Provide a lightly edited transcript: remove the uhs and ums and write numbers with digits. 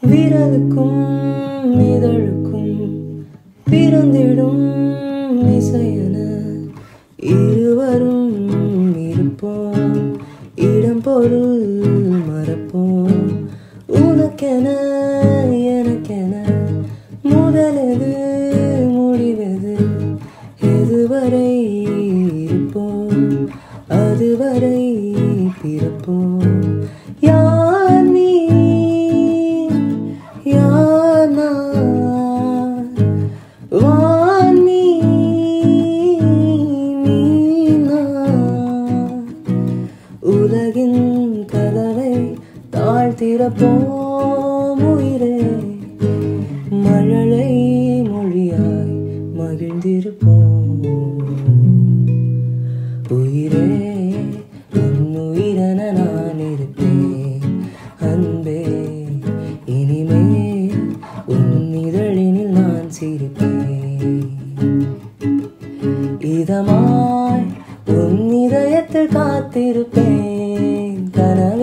விரலுக்கும் இதழுக்கும் பிறந்திடும் இசையென இருவரும் இருப்போம், இடம் பொருள் மறப்போம். உனக்கென எனக்கென முதலெது முடிவெது, எதுவரை இருப்போம் அதுவரை பிறப்போம். யார் நீ யார் நான், வானி நீ நான். உலகின் கதவை தாழ்த்திறப்போம் உயிரே, மழலை மொழியாய் மகிழ்ந்திருப்போம். உயிரே உன் உயிரென நான் இருப்பேன், அன்பே இனிமேல் உன் இதழினில் நான் சிரிப்பேன். இதமாய் உன் இதயத்தில் காத்திருப்பேன், கனவு